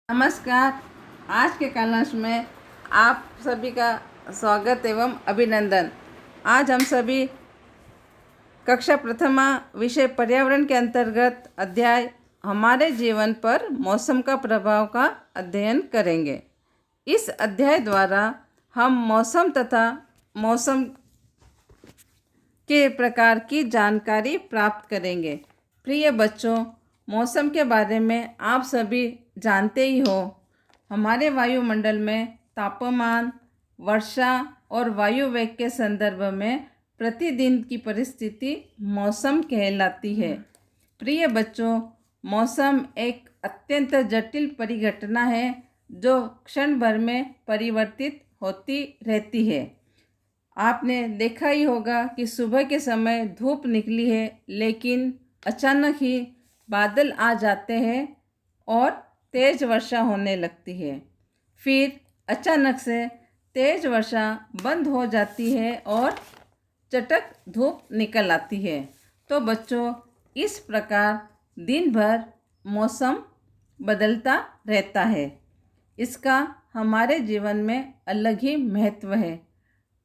नमस्कार। आज के कालांश में आप सभी का स्वागत एवं अभिनंदन। आज हम सभी कक्षा प्रथमा विषय पर्यावरण के अंतर्गत अध्याय हमारे जीवन पर मौसम का प्रभाव का अध्ययन करेंगे। इस अध्याय द्वारा हम मौसम तथा मौसम के प्रकार की जानकारी प्राप्त करेंगे। प्रिय बच्चों, मौसम के बारे में आप सभी जानते ही हो। हमारे वायुमंडल में तापमान, वर्षा और वायु वेग के संदर्भ में प्रतिदिन की परिस्थिति मौसम कहलाती है। प्रिय बच्चों, मौसम एक अत्यंत जटिल परिघटना है जो क्षण भर में परिवर्तित होती रहती है। आपने देखा ही होगा कि सुबह के समय धूप निकली है, लेकिन अचानक ही बादल आ जाते हैं और तेज़ वर्षा होने लगती है। फिर अचानक से तेज़ वर्षा बंद हो जाती है और चटक धूप निकल आती है। तो बच्चों, इस प्रकार दिन भर मौसम बदलता रहता है। इसका हमारे जीवन में अलग ही महत्व है।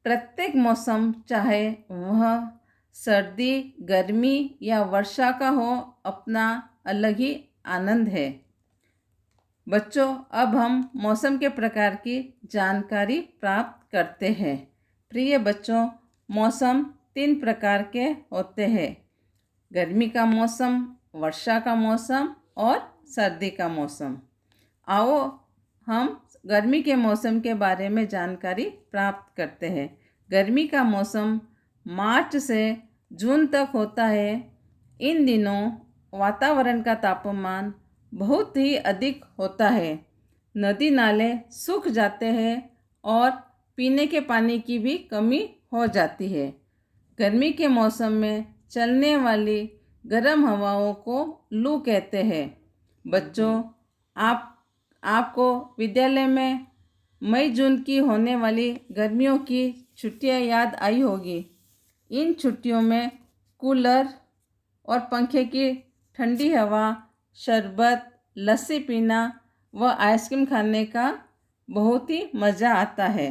प्रत्येक मौसम, चाहे वह सर्दी, गर्मी या वर्षा का हो, अपना अलग ही आनंद है। बच्चों, अब हम मौसम के प्रकार की जानकारी प्राप्त करते हैं। प्रिय बच्चों, मौसम 3 प्रकार के होते हैं: गर्मी का मौसम, वर्षा का मौसम और सर्दी का मौसम। आओ हम गर्मी के मौसम के बारे में जानकारी प्राप्त करते हैं। गर्मी का मौसम मार्च से जून तक होता है। इन दिनों वातावरण का तापमान बहुत ही अधिक होता है। नदी नाले सूख जाते हैं और पीने के पानी की भी कमी हो जाती है। गर्मी के मौसम में चलने वाली गर्म हवाओं को लू कहते हैं। बच्चों, आपको विद्यालय में मई जून की होने वाली गर्मियों की छुट्टियां याद आई होगी। इन छुट्टियों में कूलर और पंखे की ठंडी हवा, शरबत, लस्सी पीना व आइसक्रीम खाने का बहुत ही मज़ा आता है।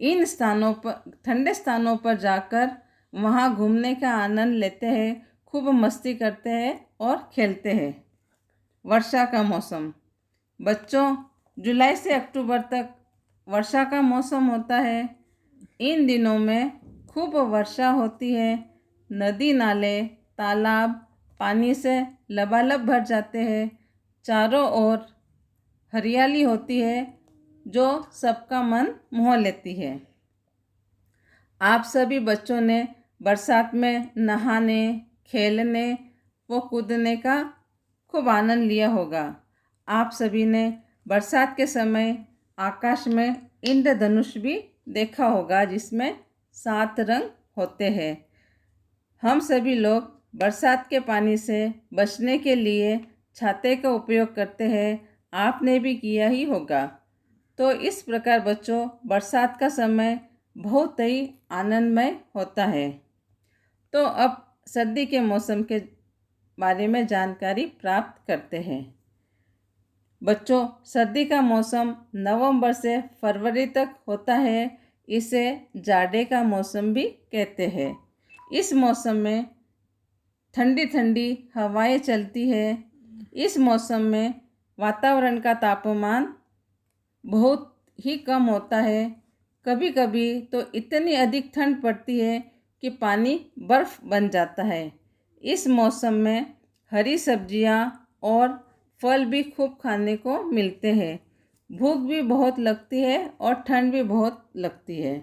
इन स्थानों पर, ठंडे स्थानों पर जाकर वहाँ घूमने का आनंद लेते हैं, खूब मस्ती करते हैं और खेलते हैं। वर्षा का मौसम। बच्चों, जुलाई से अक्टूबर तक वर्षा का मौसम होता है। इन दिनों में खूब वर्षा होती है। नदी नाले, तालाब पानी से लबालब भर जाते हैं। चारों ओर हरियाली होती है जो सबका मन मोह लेती है। आप सभी बच्चों ने बरसात में नहाने, खेलने व कूदने का खूब आनंद लिया होगा। आप सभी ने बरसात के समय आकाश में इंद्रधनुष भी देखा होगा, जिसमें 7 रंग होते हैं। हम सभी लोग बरसात के पानी से बचने के लिए छाते का उपयोग करते हैं। आपने भी किया ही होगा। तो इस प्रकार बच्चों, बरसात का समय बहुत ही आनंदमय होता है। तो अब सर्दी के मौसम के बारे में जानकारी प्राप्त करते हैं। बच्चों, सर्दी का मौसम नवंबर से फरवरी तक होता है। इसे जाड़े का मौसम भी कहते हैं। इस मौसम में ठंडी ठंडी हवाएं चलती है। इस मौसम में वातावरण का तापमान बहुत ही कम होता है। कभी कभी तो इतनी अधिक ठंड पड़ती है कि पानी बर्फ बन जाता है। इस मौसम में हरी सब्जियां और फल भी खूब खाने को मिलते हैं। भूख भी बहुत लगती है और ठंड भी बहुत लगती है।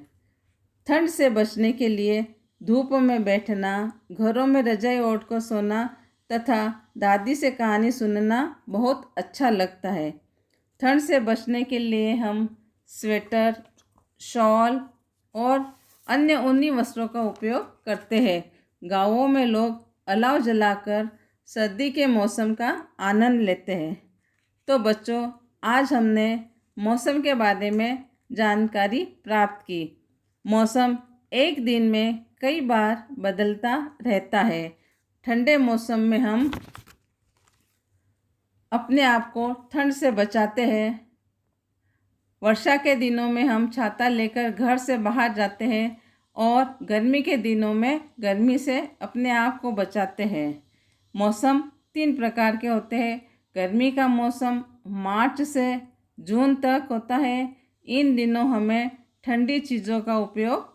ठंड से बचने के लिए धूप में बैठना, घरों में रजाई ओढ़ कर सोना तथा दादी से कहानी सुनना बहुत अच्छा लगता है। ठंड से बचने के लिए हम स्वेटर, शॉल और अन्य ऊनी वस्त्रों का उपयोग करते हैं। गाँवों में लोग अलाव जलाकर सर्दी के मौसम का आनंद लेते हैं। तो बच्चों, आज हमने मौसम के बारे में जानकारी प्राप्त की। मौसम एक दिन में कई बार बदलता रहता है। ठंडे मौसम में हम अपने आप को ठंड से बचाते हैं। वर्षा के दिनों में हम छाता लेकर घर से बाहर जाते हैं और गर्मी के दिनों में गर्मी से अपने आप को बचाते हैं। मौसम 3 प्रकार के होते हैं। गर्मी का मौसम मार्च से जून तक होता है। इन दिनों हमें ठंडी चीज़ों का उपयोग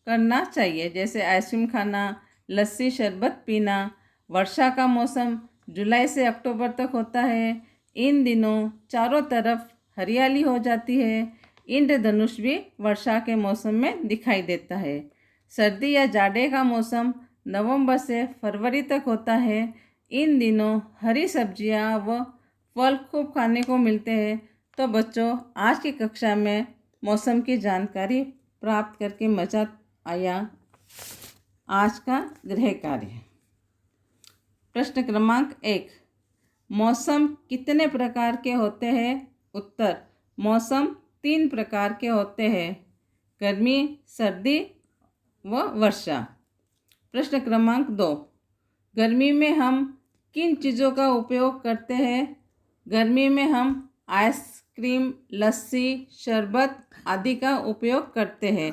करना चाहिए, जैसे आइसक्रीम खाना, लस्सी, शरबत पीना। वर्षा का मौसम जुलाई से अक्टूबर तक होता है। इन दिनों चारों तरफ हरियाली हो जाती है। इंद्रधनुष भी वर्षा के मौसम में दिखाई देता है। सर्दी या जाड़े का मौसम नवंबर से फरवरी तक होता है। इन दिनों हरी सब्जियां व फल खूब खाने को मिलते हैं। तो बच्चों, आज की कक्षा में मौसम की जानकारी प्राप्त करके मज़ा आया। आज का गृह कार्य, प्रश्न क्रमांक 1, मौसम कितने प्रकार के होते हैं? उत्तर, मौसम 3 प्रकार के होते हैं, गर्मी, सर्दी व वर्षा। प्रश्न क्रमांक 2, गर्मी में हम किन चीज़ों का उपयोग करते हैं? गर्मी में हम आइसक्रीम, लस्सी, शरबत आदि का उपयोग करते हैं।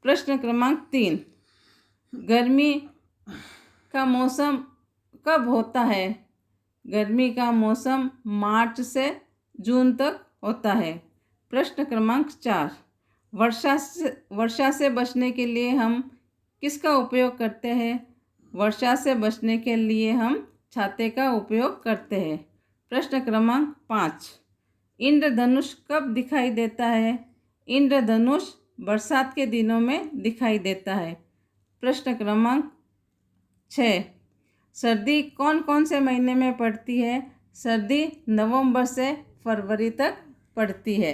प्रश्न क्रमांक 3, गर्मी का मौसम कब होता है? गर्मी का मौसम मार्च से जून तक होता है। प्रश्न क्रमांक 4, वर्षा से बचने के लिए हम किसका उपयोग करते हैं? वर्षा से बचने के लिए हम छाते का उपयोग करते हैं। प्रश्न क्रमांक 5, इंद्रधनुष कब दिखाई देता है? इंद्रधनुष बरसात के दिनों में दिखाई देता है। प्रश्न क्रमांक 6, सर्दी कौन कौन से महीने में पड़ती है? सर्दी नवंबर से फरवरी तक पड़ती है।